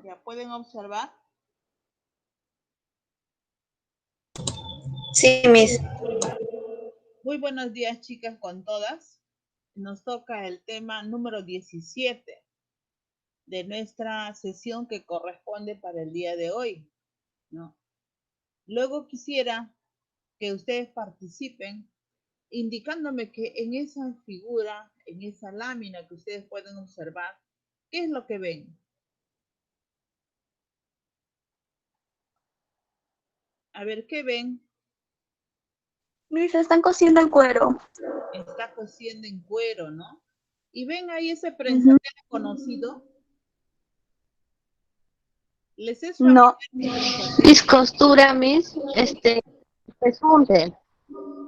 Ya pueden observar. Sí, Miss. Muy buenos días, chicas, con todas. Nos toca el tema número 17 de nuestra sesión que corresponde para el día de hoy, ¿no? Luego quisiera que ustedes participen indicándome que en esa figura, en esa lámina que ustedes pueden observar, ¿qué es lo que ven? A ver, ¿qué ven? Miss, están cosiendo el cuero. Está cosiendo en cuero, ¿no? Y ven ahí ese Ujú. prensatela conocido. ¿Les es No. familiar ese prensatela? Es costura, Miss. Pesunte.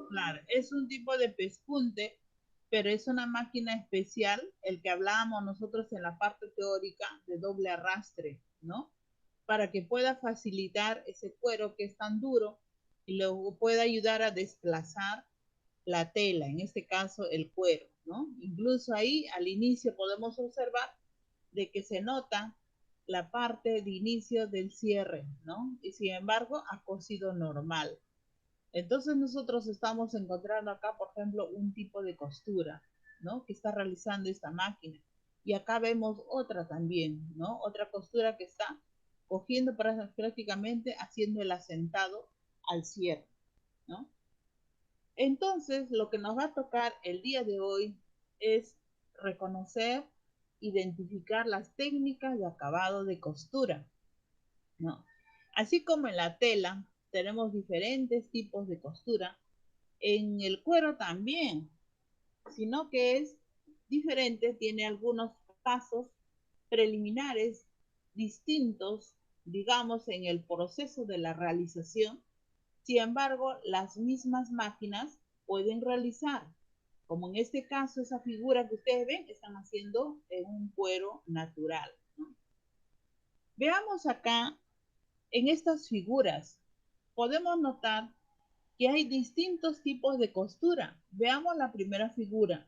Claro, es un tipo de pespunte, pero es una máquina especial, el que hablábamos nosotros en la parte teórica de doble arrastre, ¿no? Para que pueda facilitar ese cuero que es tan duro y luego pueda ayudar a desplazar la tela, en este caso el cuero, ¿no? Incluso ahí al inicio podemos observar de que se nota la parte de inicio del cierre, ¿no? Y sin embargo ha cosido normal. Entonces nosotros estamos encontrando acá, por ejemplo, un tipo de costura, ¿no? Que está realizando esta máquina. Y acá vemos otra también, ¿no? Otra costura que está cogiendo prácticamente haciendo el asentado al cierre, ¿no? Entonces, lo que nos va a tocar el día de hoy es reconocer, identificar las técnicas de acabado de costura, ¿no? Así como en la tela tenemos diferentes tipos de costura, en el cuero también, sino que es diferente, tiene algunos pasos preliminares distintos, digamos, en el proceso de la realización. Sin embargo, las mismas máquinas pueden realizar, como en este caso, esa figura que ustedes ven, están haciendo en un cuero natural, ¿no? Veamos acá, en estas figuras, podemos notar que hay distintos tipos de costura. Veamos la primera figura.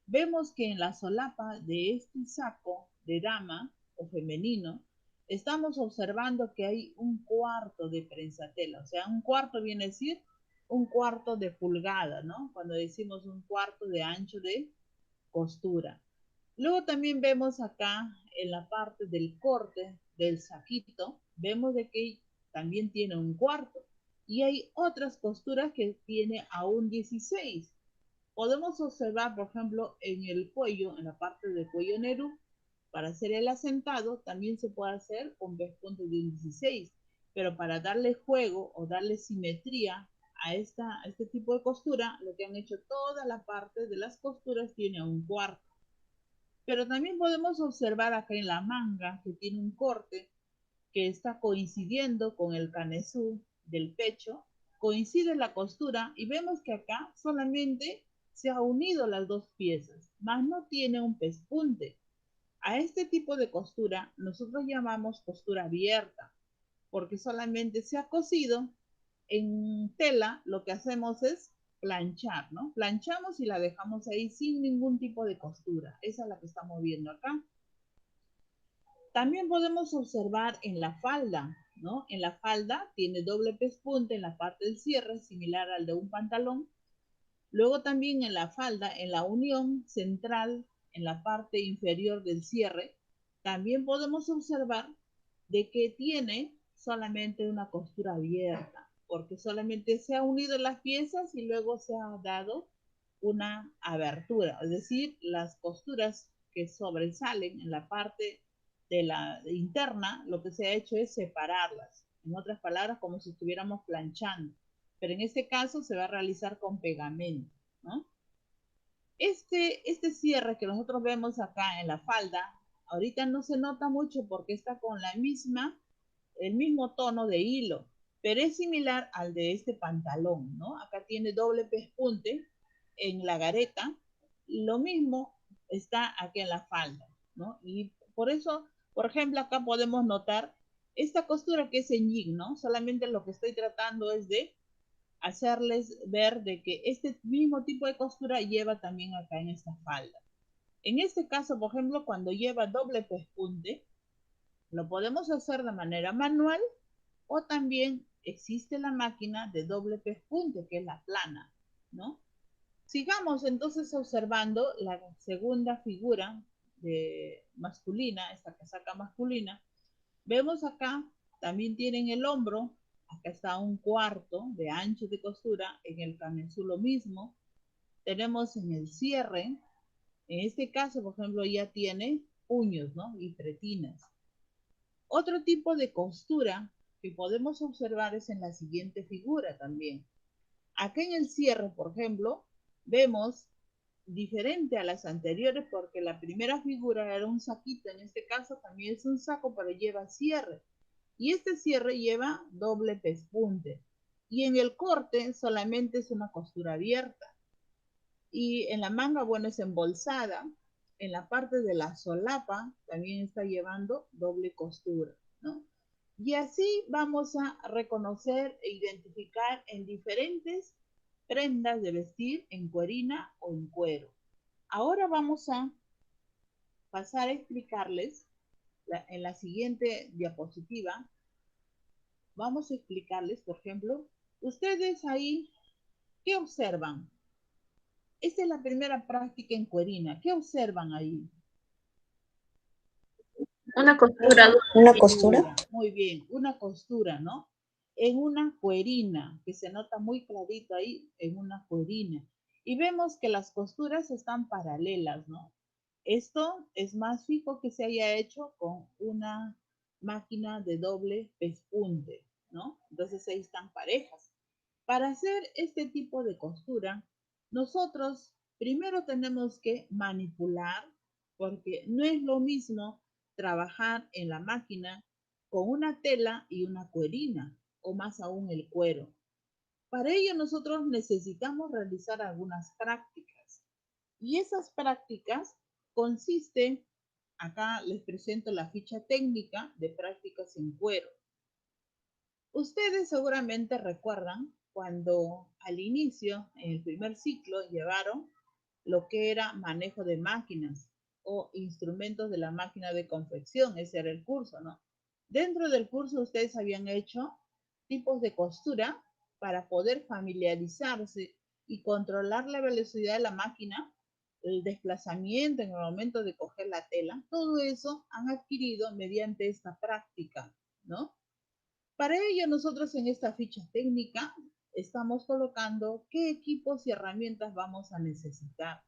Vemos que en la solapa de este saco de dama o femenino, estamos observando que hay un cuarto de prensatela. O sea, un cuarto viene a decir un cuarto de pulgada, ¿no? Cuando decimos un cuarto de ancho de costura. Luego también vemos acá en la parte del corte del saquito, vemos de que también tiene un cuarto y hay otras costuras que tiene aún 16. Podemos observar, por ejemplo, en el cuello, en la parte del cuello negro, para hacer el asentado también se puede hacer con pespunte de un 16, pero para darle juego o darle simetría a este tipo de costura, lo que han hecho toda la parte de las costuras tiene un cuarto. Pero también podemos observar acá en la manga que tiene un corte que está coincidiendo con el canesú del pecho, coincide la costura y vemos que acá solamente se ha unido las dos piezas, más no tiene un pespunte. A este tipo de costura nosotros llamamos costura abierta, porque solamente se ha cosido en tela, lo que hacemos es planchar, ¿no? Planchamos y la dejamos ahí sin ningún tipo de costura. Esa es la que estamos viendo acá. También podemos observar en la falda, ¿no? En la falda tiene doble pespunte en la parte del cierre, similar al de un pantalón. Luego también en la falda, en la unión central, en la parte inferior del cierre, también podemos observar de que tiene solamente una costura abierta, porque solamente se ha unido las piezas y luego se ha dado una abertura, es decir, las costuras que sobresalen en la parte de la interna, lo que se ha hecho es separarlas, en otras palabras, como si estuviéramos planchando, pero en este caso se va a realizar con pegamento, ¿no? Este cierre que nosotros vemos acá en la falda, ahorita no se nota mucho porque está con el mismo tono de hilo, pero es similar al de este pantalón, ¿no? Acá tiene doble pespunte en la gareta, lo mismo está aquí en la falda, ¿no? Y por eso, por ejemplo, acá podemos notar esta costura que es en yin, ¿no? Solamente lo que estoy tratando es de hacerles ver de que este mismo tipo de costura lleva también acá en esta falda. En este caso, por ejemplo, cuando lleva doble pespunte, Lo podemos hacer de manera manual o también existe la máquina de doble pespunte, que es la plana, ¿no? Sigamos entonces observando la segunda figura de masculina, esta casaca masculina. Vemos acá, también tienen el hombro, acá está un cuarto de ancho de costura, en el camisú lo mismo. Tenemos en el cierre, en este caso, por ejemplo, ya tiene puños, ¿no? Y pretinas. Otro tipo de costura que podemos observar es en la siguiente figura también. Acá en el cierre, por ejemplo, vemos diferente a las anteriores porque la primera figura era un saquito, en este caso también es un saco, pero lleva cierre. Y este cierre lleva doble pespunte. Y en el corte solamente es una costura abierta. Y en la manga, bueno, es embolsada. En la parte de la solapa también está llevando doble costura, ¿no? Y así vamos a reconocer e identificar en diferentes prendas de vestir en cuerina o en cuero. Ahora vamos a pasar a explicarles en la siguiente diapositiva. Vamos a explicarles, por ejemplo, ustedes ahí, ¿qué observan? Esta es la primera práctica en cuerina. ¿Qué observan ahí? Una costura. Una costura. Muy bien, una costura, ¿no? En una cuerina, que se nota muy clarito ahí, en una cuerina. Y vemos que las costuras están paralelas, ¿no? Esto es más fijo que se haya hecho con una máquina de doble pespunte, ¿no? Entonces ahí están parejas. Para hacer este tipo de costura, nosotros primero tenemos que manipular, porque no es lo mismo trabajar en la máquina con una tela y una cuerina, o más aún el cuero. Para ello nosotros necesitamos realizar algunas prácticas. Y esas prácticas consisten, acá les presento la ficha técnica de prácticas en cuero. Ustedes seguramente recuerdan cuando al inicio, en el primer ciclo, llevaron lo que era manejo de máquinas o instrumentos de la máquina de confección. Ese era el curso, ¿no? Dentro del curso ustedes habían hecho tipos de costura para poder familiarizarse y controlar la velocidad de la máquina, el desplazamiento en el momento de coger la tela. Todo eso han adquirido mediante esta práctica, ¿no? Para ello, nosotros en esta ficha técnica estamos colocando qué equipos y herramientas vamos a necesitar.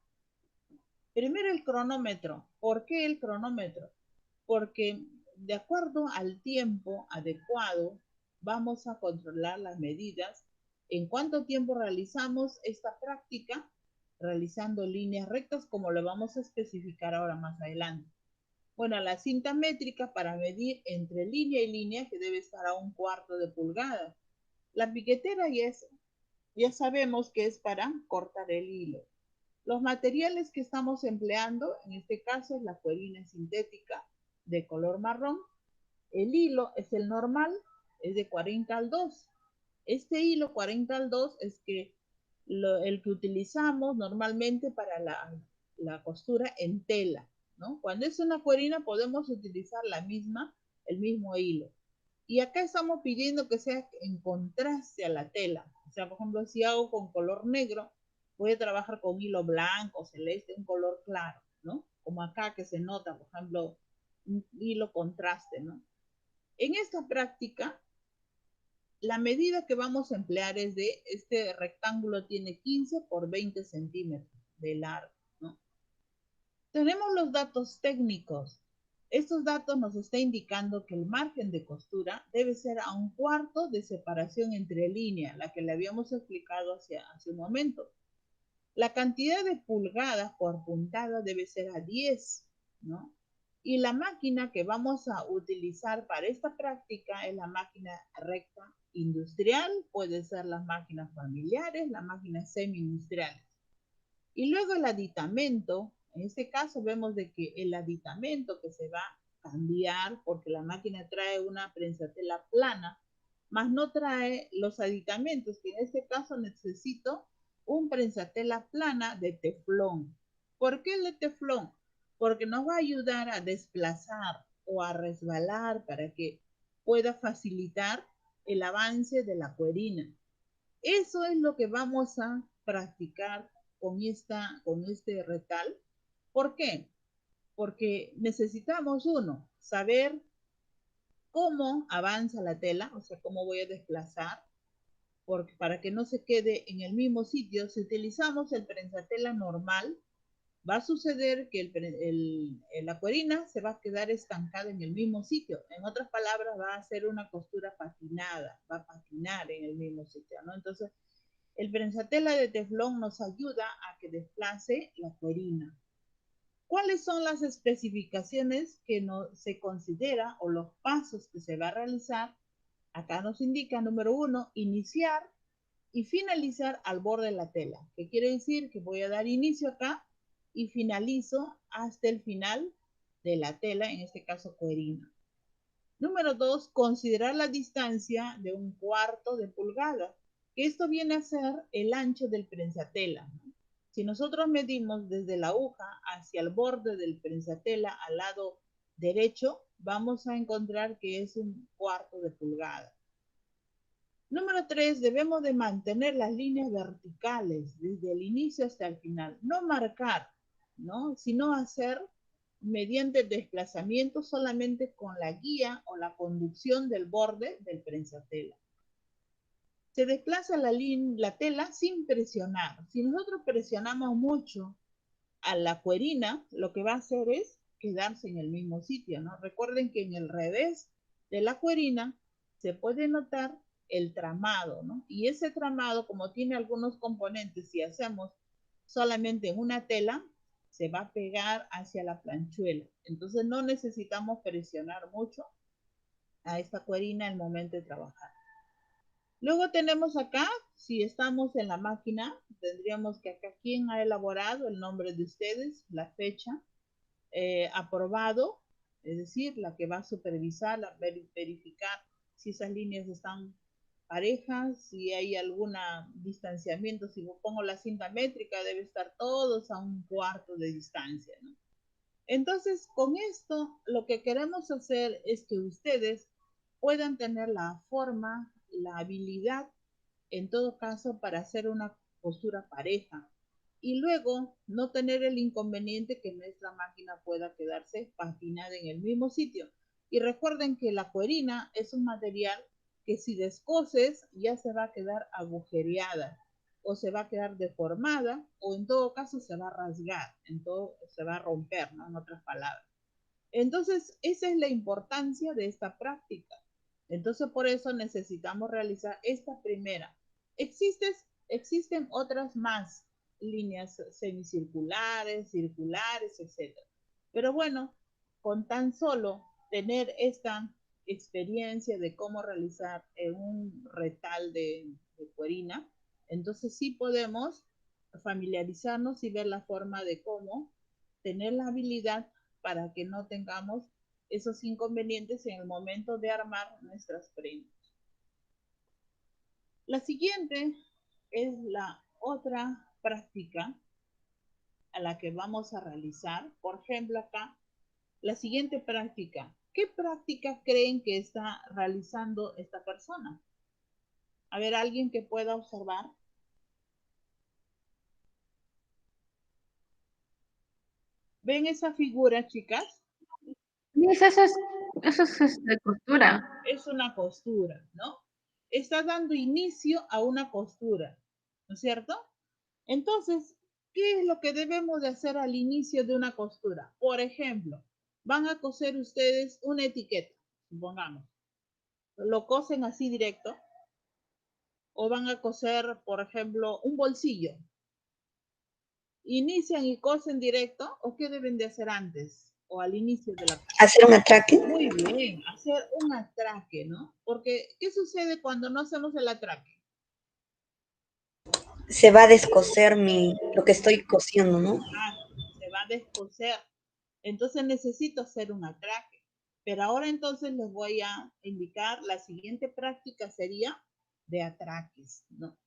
Primero el cronómetro. ¿Por qué el cronómetro? Porque de acuerdo al tiempo adecuado, vamos a controlar las medidas. En cuánto tiempo realizamos esta práctica, realizando líneas rectas, como lo vamos a especificar ahora más adelante. Bueno, la cinta métrica para medir entre línea y línea, que debe estar a 1/4 de pulgada. La piquetera ya sabemos que es para cortar el hilo. Los materiales que estamos empleando, en este caso es la cuerina sintética de color marrón. El hilo es el normal, es de 40 al 2. Este hilo 40 al 2 es el que utilizamos normalmente para la costura en tela, ¿no? Cuando es una cuerina podemos utilizar el mismo hilo. Y acá estamos pidiendo que sea en contraste a la tela. O sea, por ejemplo, si hago con color negro, voy a trabajar con hilo blanco, celeste, un color claro, ¿no? Como acá que se nota, por ejemplo, un hilo contraste, ¿no? En esta práctica, la medida que vamos a emplear es de, este rectángulo tiene 15 por 20 centímetros de largo, ¿no? Tenemos los datos técnicos. Estos datos nos está indicando que el margen de costura debe ser a 1/4 de separación entre líneas, la que le habíamos explicado hace un momento. La cantidad de pulgadas por puntada debe ser a 10, ¿no? Y la máquina que vamos a utilizar para esta práctica es la máquina recta industrial, puede ser las máquinas familiares, las máquinas semi-industriales. Y luego el aditamento, en este caso vemos de que el aditamento que se va a cambiar, porque la máquina trae una prensatela plana, más no trae los aditamentos, que en este caso necesito un prensatela plana de teflón. ¿Por qué el de teflón? Porque nos va a ayudar a desplazar o a resbalar para que pueda facilitar el avance de la cuerina. Eso es lo que vamos a practicar con este retal. ¿Por qué? Porque necesitamos, uno, saber cómo avanza la tela, o sea, cómo voy a desplazar, porque para que no se quede en el mismo sitio, si utilizamos el prensatela normal, va a suceder que la cuerina se va a quedar estancada en el mismo sitio. En otras palabras, va a ser una costura patinada, va a patinar en el mismo sitio, ¿no? Entonces, el prensatela de teflón nos ayuda a que desplace la cuerina. ¿Cuáles son las especificaciones que se considera o los pasos que se va a realizar? Acá nos indica, número 1, iniciar y finalizar al borde de la tela. ¿Qué quiere decir? Que voy a dar inicio acá y finalizo hasta el final de la tela, en este caso cuerina. Número 2, considerar la distancia de 1/4 de pulgada, que esto viene a ser el ancho del prensatela, ¿no? Si nosotros medimos desde la aguja hacia el borde del prensatela al lado derecho, vamos a encontrar que es 1/4 de pulgada. Número 3, debemos de mantener las líneas verticales desde el inicio hasta el final. No marcar, ¿no? Sino hacer mediante el desplazamiento solamente con la guía o la conducción del borde del prensatela. Se desplaza la tela sin presionar. Si nosotros presionamos mucho a la cuerina, lo que va a hacer es quedarse en el mismo sitio, ¿no? Recuerden que en el revés de la cuerina se puede notar el tramado, ¿no? Y ese tramado, como tiene algunos componentes, si hacemos solamente en una tela, se va a pegar hacia la planchuela. Entonces no necesitamos presionar mucho a esta cuerina al momento de trabajar. Luego tenemos acá, si estamos en la máquina, tendríamos que acá quién ha elaborado el nombre de ustedes, la fecha, aprobado, es decir, la que va a supervisar, verificar si esas líneas están parejas, si hay algún distanciamiento, si pongo la cinta métrica, debe estar todos a 1/4 de distancia, ¿no? Entonces, con esto, lo que queremos hacer es que ustedes puedan tener la forma, la habilidad, en todo caso, para hacer una postura pareja. Y luego no tener el inconveniente que nuestra máquina pueda quedarse patinada en el mismo sitio. Y recuerden que la cuerina es un material que si descoses ya se va a quedar agujereada o se va a quedar deformada o en todo caso se va a rasgar, se va a romper, ¿no? En otras palabras. Entonces, esa es la importancia de esta práctica. Entonces, por eso necesitamos realizar esta primera. Existen otras más líneas semicirculares, circulares, etc. Pero bueno, con tan solo tener esta experiencia de cómo realizar un retal de cuerina, entonces sí podemos familiarizarnos y ver la forma de cómo tener la habilidad para que no tengamos esos inconvenientes en el momento de armar nuestras prendas. La siguiente es la otra práctica a la que vamos a realizar. Por ejemplo, acá, la siguiente práctica. ¿Qué práctica creen que está realizando esta persona? A ver, alguien que pueda observar. ¿Ven esa figura, chicas? Eso es de costura. Es una costura, ¿no? Está dando inicio a una costura, ¿no es cierto? Entonces, ¿qué es lo que debemos de hacer al inicio de una costura? Por ejemplo, van a coser ustedes una etiqueta, supongamos. Lo cosen así directo. O van a coser, por ejemplo, un bolsillo. ¿Inician y cosen directo o qué deben de hacer antes o al inicio de la? Hacer un atraque. Muy bien, hacer un atraque, ¿no? Porque, ¿qué sucede cuando no hacemos el atraque? Se va a descoser lo que estoy cosiendo, ¿no? Se va a descoser. Entonces necesito hacer un atraque. Pero ahora entonces les voy a indicar, la siguiente práctica sería de atraques, ¿no?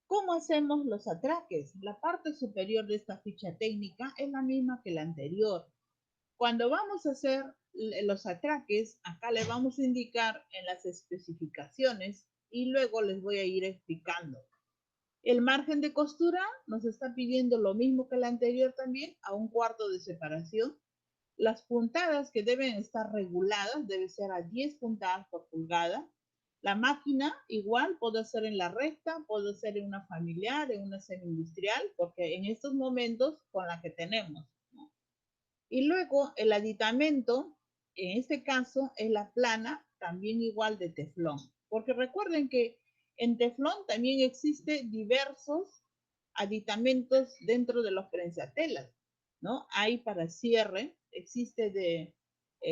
¿Cómo hacemos los atraques? La parte superior de esta ficha técnica es la misma que la anterior. Cuando vamos a hacer los atraques, acá les vamos a indicar en las especificaciones y luego les voy a ir explicando. El margen de costura nos está pidiendo lo mismo que el anterior también, a 1/4 de separación. Las puntadas que deben estar reguladas debe ser a 10 puntadas por pulgada. La máquina igual puede ser en la recta, puede ser en una familiar, en una semi-industrial, porque en estos momentos con la que tenemos, ¿no? Y luego el aditamento, en este caso es la plana, también igual de teflón. Porque recuerden que en teflón también existen diversos aditamentos dentro de los prensatelas, ¿no? Hay para cierre, existe de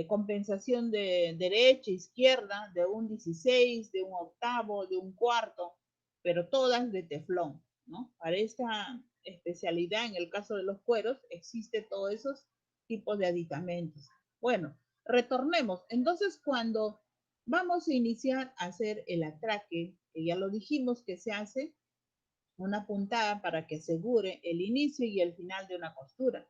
compensación de derecha, izquierda, de un 16, de un octavo, de un cuarto, pero todas de teflón, ¿no? Para esta especialidad, en el caso de los cueros, existe todos esos tipos de aditamentos. Bueno, retornemos. Entonces, cuando vamos a iniciar a hacer el atraque, que ya lo dijimos que se hace una puntada para que asegure el inicio y el final de una costura.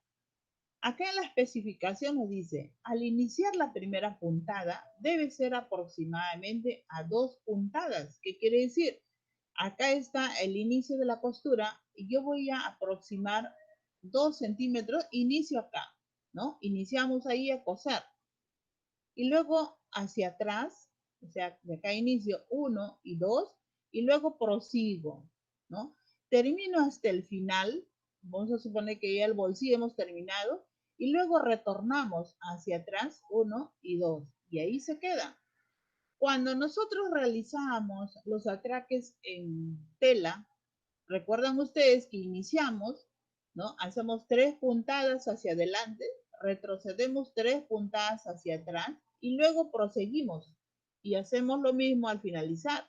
Acá en la especificación nos dice, al iniciar la primera puntada debe ser aproximadamente a 2 puntadas. ¿Qué quiere decir? Acá está el inicio de la costura y yo voy a aproximar 2 centímetros, inicio acá, ¿no? Iniciamos ahí a coser. Y luego hacia atrás, o sea, de acá inicio 1 y 2, y luego prosigo, ¿no? Termino hasta el final, vamos a suponer que ya el bolsillo hemos terminado, y luego retornamos hacia atrás 1 y 2, y ahí se queda. Cuando nosotros realizamos los atraques en tela, recuerdan ustedes que iniciamos, ¿no? Hacemos 3 puntadas hacia adelante, retrocedemos 3 puntadas hacia atrás y luego proseguimos y hacemos lo mismo al finalizar.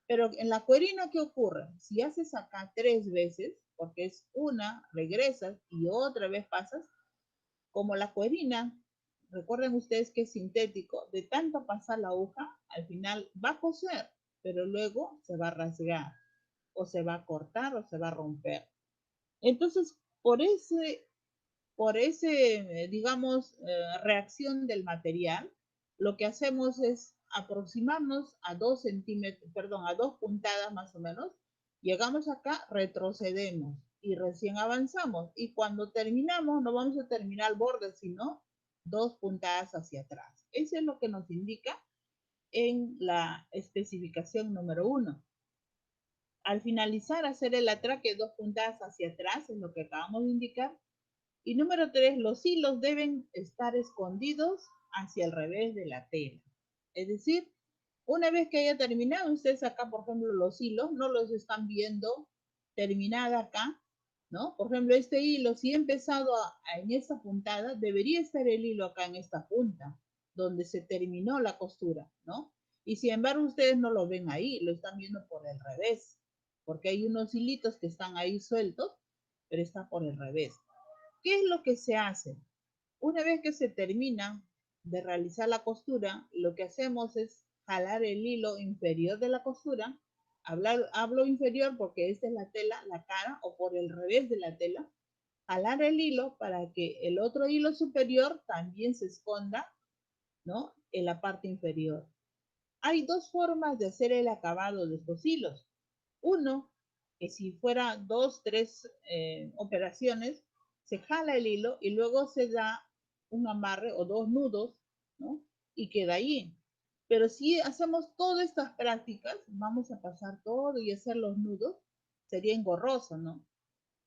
Pero en la cuerina, ¿qué ocurre? Si haces acá 3 veces, porque es una, regresas y otra vez pasas, como la cuerina, recuerden ustedes que es sintético, de tanto pasar la aguja, al final va a coser, pero luego se va a rasgar, o se va a cortar, o se va a romper. Entonces, por ese digamos, reacción del material, lo que hacemos es aproximarnos a 2 centímetros, perdón, a 2 puntadas más o menos. Llegamos acá, retrocedemos y recién avanzamos. Y cuando terminamos, no vamos a terminar al borde, sino 2 puntadas hacia atrás. Eso es lo que nos indica en la especificación número 1. Al finalizar, hacer el atraque 2 puntadas hacia atrás, es lo que acabamos de indicar. Y número 3, los hilos deben estar escondidos hacia el revés de la tela. Es decir, una vez que haya terminado, ustedes acá, por ejemplo, los hilos, no los están viendo terminada acá, ¿no? Por ejemplo, este hilo, si he empezado en esta puntada, debería estar el hilo acá en esta punta, donde se terminó la costura, ¿no? Y sin embargo, ustedes no lo ven ahí, lo están viendo por el revés, porque hay unos hilitos que están ahí sueltos, pero está por el revés. ¿Qué es lo que se hace? Una vez que se termina de realizar la costura, lo que hacemos es jalar el hilo inferior de la costura. Hablo inferior porque esta es la tela, la cara, o por el revés de la tela. Jalar el hilo para que el otro hilo superior también se esconda, ¿no? En la parte inferior. Hay 2 formas de hacer el acabado de estos hilos. Uno, que si fuera 2, 3 operaciones, se jala el hilo y luego se da un amarre o 2 nudos, ¿no? Y queda ahí. Pero si hacemos todas estas prácticas, vamos a pasar todo y hacer los nudos, sería engorroso, ¿no?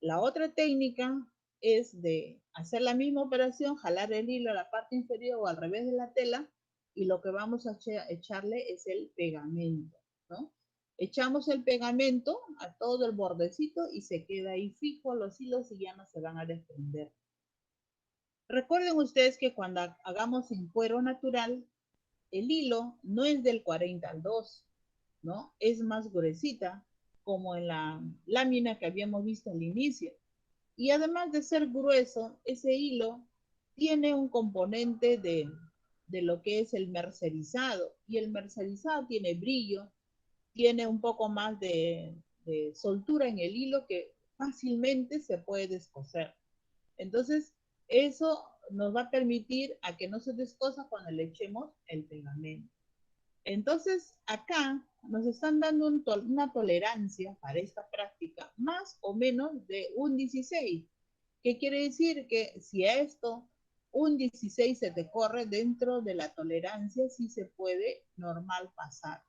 La otra técnica es de hacer la misma operación, jalar el hilo a la parte inferior o al revés de la tela, y lo que vamos a echarle es el pegamento, ¿no? Echamos el pegamento a todo el bordecito y se queda ahí fijo los hilos y ya no se van a desprender. Recuerden ustedes que cuando hagamos en cuero natural, el hilo no es del 40 al 2, ¿no? Es más gruesita, como en la lámina que habíamos visto al inicio. Y además de ser grueso, ese hilo tiene un componente de lo que es el mercerizado. Y el mercerizado tiene brillo, tiene un poco más de soltura en el hilo que fácilmente se puede descoser. Entonces, eso nos va a permitir a que no se descosa cuando le echemos el pegamento. Entonces, acá nos están dando una tolerancia para esta práctica más o menos de un 16. ¿Qué quiere decir? Que si a esto un 16 se te corre dentro de la tolerancia, sí se puede normal pasar.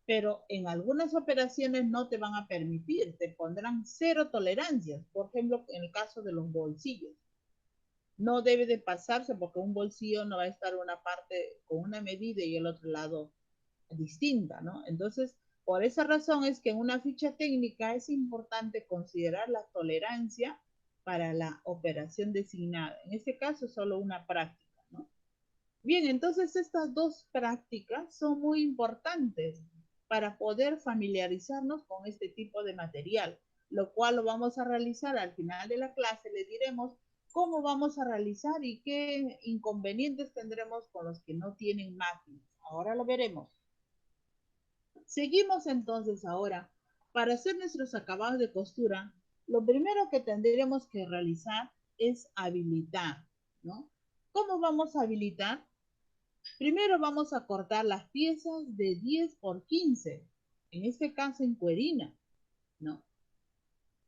Pero en algunas operaciones no te van a permitir, te pondrán cero tolerancias. Por ejemplo, en el caso de los bolsillos. No debe de pasarse porque un bolsillo no va a estar una parte con una medida y el otro lado distinta, ¿no? Entonces, por esa razón es que en una ficha técnica es importante considerar la tolerancia para la operación designada. En este caso, solo una práctica, ¿no? Bien, entonces estas dos prácticas son muy importantes para poder familiarizarnos con este tipo de material, lo cual lo vamos a realizar al final de la clase. Le diremos cómo vamos a realizar y qué inconvenientes tendremos con los que no tienen máquinas. Ahora lo veremos. Seguimos entonces ahora. Para hacer nuestros acabados de costura, lo primero que tendremos que realizar es habilitar, ¿no? ¿Cómo vamos a habilitar? Primero vamos a cortar las piezas de 10 por 15, en este caso en cuerina, ¿no?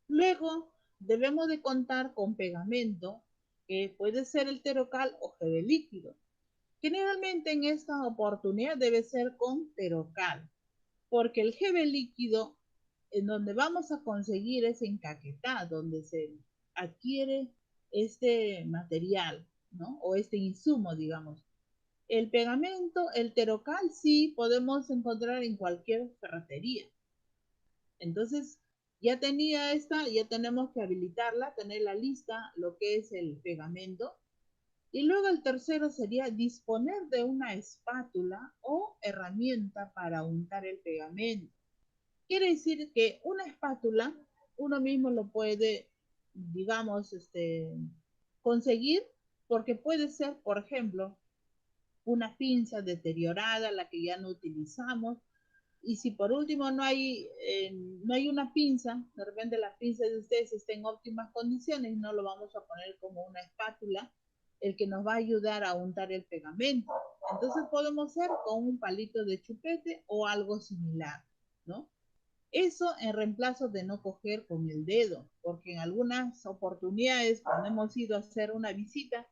Luego debemos de contar con pegamento, que puede ser el terocal o gel líquido. Generalmente en esta oportunidad debe ser con terocal, porque el gel líquido en donde vamos a conseguir es en Caquetá, donde se adquiere este material, ¿no? O este insumo, digamos. El pegamento, el terocal, sí podemos encontrar en cualquier ferretería. Entonces, ya tenía esta, ya tenemos que habilitarla, tener la lista, lo que es el pegamento. Y luego el tercero sería disponer de una espátula o herramienta para untar el pegamento. Quiere decir que una espátula uno mismo lo puede, digamos, conseguir porque puede ser, por ejemplo, una pinza deteriorada, la que ya no utilizamos. Y si por último no hay una pinza, de repente la pinza de ustedes está en óptimas condiciones, no lo vamos a poner como una espátula, el que nos va a ayudar a untar el pegamento. Entonces podemos hacer con un palito de chupete o algo similar, ¿no? Eso en reemplazo de no coger con el dedo, porque en algunas oportunidades cuando hemos ido a hacer una visita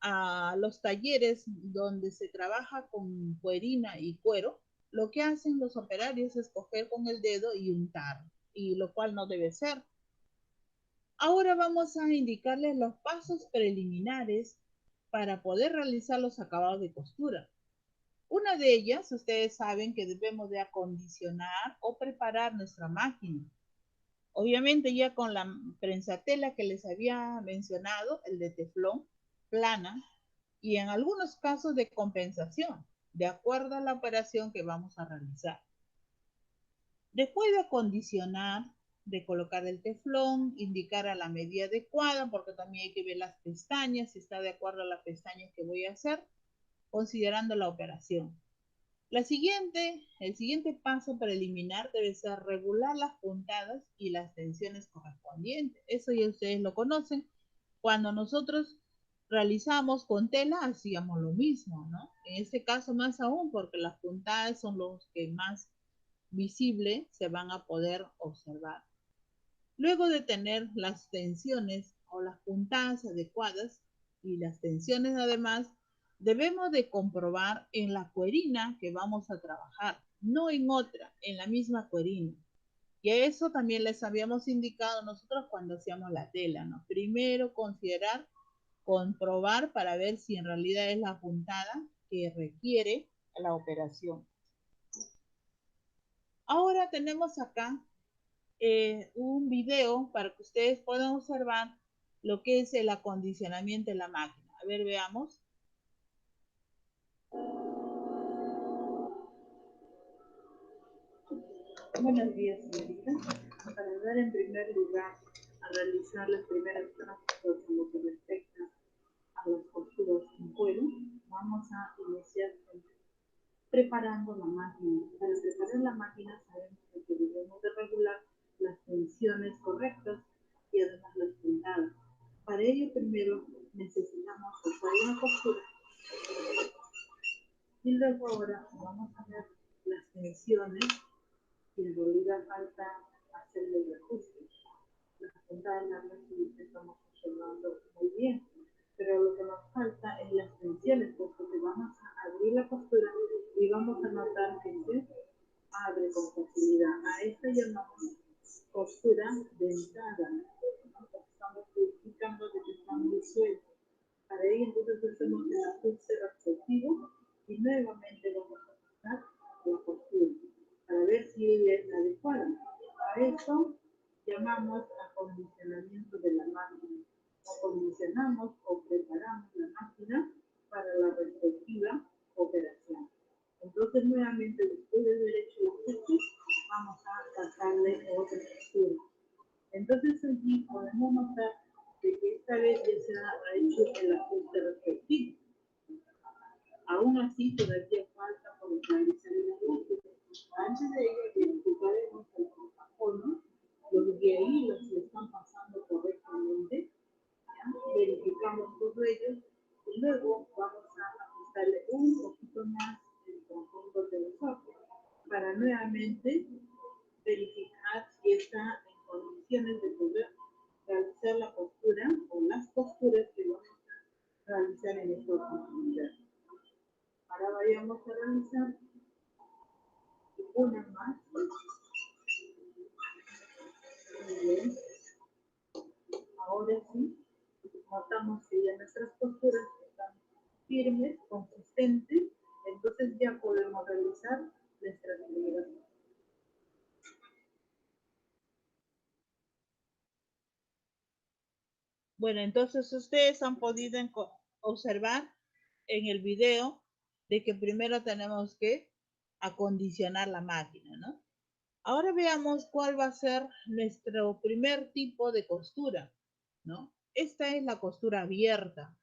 a los talleres donde se trabaja con cuerina y cuero, lo que hacen los operarios es coger con el dedo y untar, y lo cual no debe ser. Ahora vamos a indicarles los pasos preliminares para poder realizar los acabados de costura. Una de ellas, ustedes saben que debemos de acondicionar o preparar nuestra máquina. Obviamente ya con la prensatela que les había mencionado, el de teflón, plana, y en algunos casos de compensación, de acuerdo a la operación que vamos a realizar. Después de acondicionar, de colocar el teflón, indicar a la medida adecuada, porque también hay que ver las pestañas, si está de acuerdo a las pestañas que voy a hacer, considerando la operación. El siguiente paso preliminar debe ser regular las puntadas y las tensiones correspondientes. Eso ya ustedes lo conocen. Cuando nosotros realizamos con tela, hacíamos lo mismo, ¿no? En este caso más aún, porque las puntadas son los que más visibles se van a poder observar. Luego de tener las tensiones o las puntadas adecuadas y las tensiones además, debemos de comprobar en la cuerina que vamos a trabajar, no en otra, en la misma cuerina. Y eso también les habíamos indicado nosotros cuando hacíamos la tela, ¿no? Primero considerar, comprobar para ver si en realidad es la puntada que requiere la operación. Ahora tenemos acá un video para que ustedes puedan observar lo que es el acondicionamiento de la máquina. A ver, veamos. Buenos días, señorita. Para ayudar en primer lugar a realizar las primeras prácticas en lo que respecta a las costuras en cuero, vamos a iniciar preparando la máquina. Para preparar la máquina sabemos que debemos de regular las tensiones correctas y además las puntadas. Para ello, primero necesitamos hacer una costura. Y luego ahora vamos a ver las tensiones y en realidad falta hacerle el ajuste. Las puntadas largas sí estamos observando muy bien, pero lo que nos falta es las tensiones, porque vamos a abrir la costura y vamos a notar que se abre con facilidad. A esta llamamos costura dentada. Estamos verificando de que está muy suelto. Para ello entonces hacemos el ajuste respectivo y nuevamente vamos a ajustar la costura para ver si ella es adecuada. A esto llamamos acondicionamiento de la máquina. Acondicionamos o preparamos la máquina para la respectiva operación. Entonces nuevamente después de haber hecho el ajuste vamos a sacarle otra costura. Entonces aquí podemos notar que esta vez ya se ha hecho el ajuste respectivo. Aún así, todavía falta por realizar el ajuste. Antes de ello, verificaremos el protocolo, los guías se están pasando correctamente. ¿Ya? Verificamos todos ellos y luego vamos a ajustarle un poquito más el conjunto de los ojos para nuevamente verificar si está en condiciones de poder realizar la costura o las costuras que vamos a realizar en esta oportunidad. Ahora vayamos a realizar una más. Muy bien. Ahora sí, notamos que ya nuestras costuras están firmes, consistentes, entonces ya podemos realizar nuestra liberación. Bueno, entonces ustedes han podido observar en el video de que primero tenemos que acondicionar la máquina, ¿no? Ahora veamos cuál va a ser nuestro primer tipo de costura, ¿no? Esta es la costura abierta,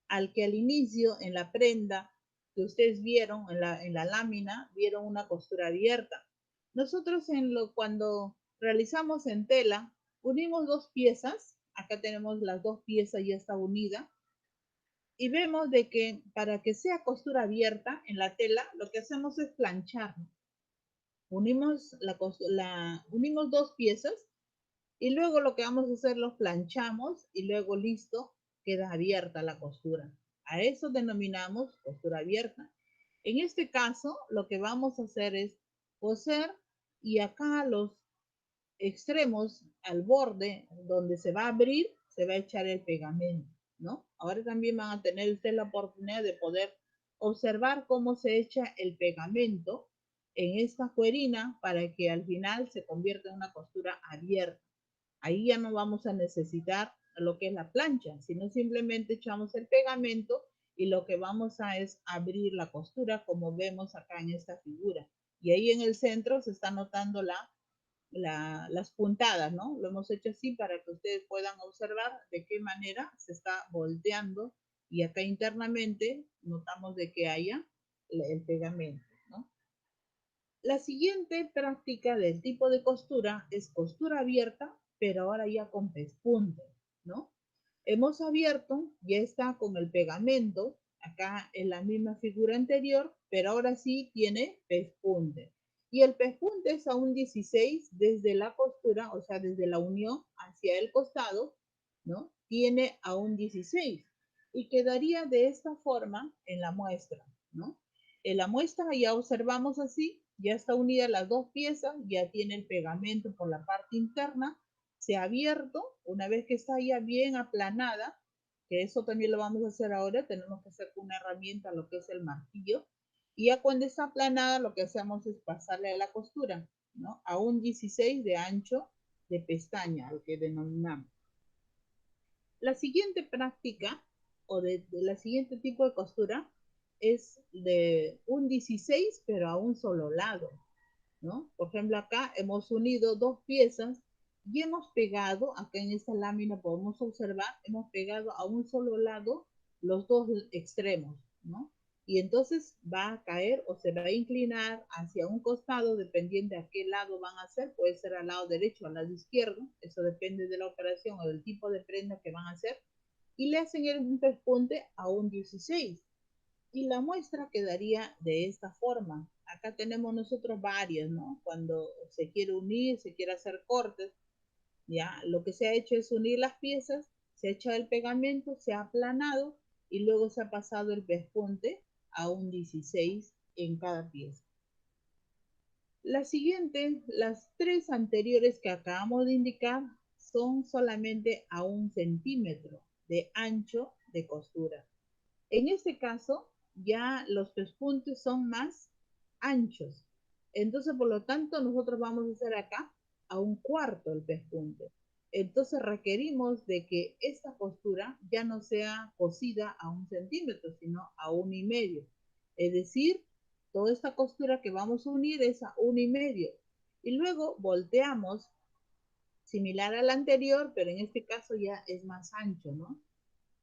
al que al inicio en la prenda que ustedes vieron, en la lámina, vieron una costura abierta. Nosotros cuando realizamos en tela, unimos dos piezas, acá tenemos las dos piezas ya está unida, y vemos de que para que sea costura abierta en la tela, lo que hacemos es planchar. Unimos, unimos dos piezas y luego lo que vamos a hacer los planchamos y luego listo, queda abierta la costura. A eso denominamos costura abierta. En este caso, lo que vamos a hacer es coser y acá los extremos al borde donde se va a abrir, se va a echar el pegamento, ¿no? Ahora también van a tener usted la oportunidad de poder observar cómo se echa el pegamento en esta cuerina para que al final se convierta en una costura abierta. Ahí ya no vamos a necesitar lo que es la plancha, sino simplemente echamos el pegamento y lo que vamos a es abrir la costura como vemos acá en esta figura. Y ahí en el centro se está notando las puntadas, ¿no? Lo hemos hecho así para que ustedes puedan observar de qué manera se está volteando y acá internamente notamos de que haya el pegamento, ¿no? La siguiente práctica del tipo de costura es costura abierta, pero ahora ya con pespunte, ¿no? Hemos abierto, ya está con el pegamento, acá en la misma figura anterior, pero ahora sí tiene pespunte. Y el pespunte es a un 16 desde la costura, o sea, desde la unión hacia el costado, ¿no? Tiene a un 16 y quedaría de esta forma en la muestra, ¿no? En la muestra ya observamos así, ya está unida las dos piezas, ya tiene el pegamento por la parte interna, se ha abierto, una vez que está ya bien aplanada, que eso también lo vamos a hacer ahora, tenemos que hacer con una herramienta lo que es el martillo, y ya cuando está aplanada lo que hacemos es pasarle a la costura, ¿no? A un 16 de ancho de pestaña, lo que denominamos. La siguiente práctica, o de la siguiente tipo de costura, es de un 16, pero a un solo lado, ¿no? Por ejemplo, acá hemos unido dos piezas y hemos pegado, acá en esta lámina podemos observar, hemos pegado a un solo lado los dos extremos, ¿no? Y entonces va a caer o se va a inclinar hacia un costado, dependiendo de a qué lado van a hacer, puede ser al lado derecho o al lado izquierdo, eso depende de la operación o del tipo de prenda que van a hacer, y le hacen un pespunte a un 16. Y la muestra quedaría de esta forma. Acá tenemos nosotros varios, ¿no? Cuando se quiere unir, se quiere hacer cortes, ya lo que se ha hecho es unir las piezas, se ha hecho el pegamento, se ha aplanado y luego se ha pasado el pespunte a un 16 en cada pieza. La siguiente, las tres anteriores que acabamos de indicar son solamente a 1 centímetro de ancho de costura. En este caso, ya los pespuntes son más anchos. Entonces, por lo tanto, nosotros vamos a hacer acá a 1/4 el pespunte. Entonces requerimos de que esta costura ya no sea cosida a 1 centímetro, sino a 1,5. Es decir, toda esta costura que vamos a unir es a 1,5. Y luego volteamos, similar al anterior, pero en este caso ya es más ancho, ¿no?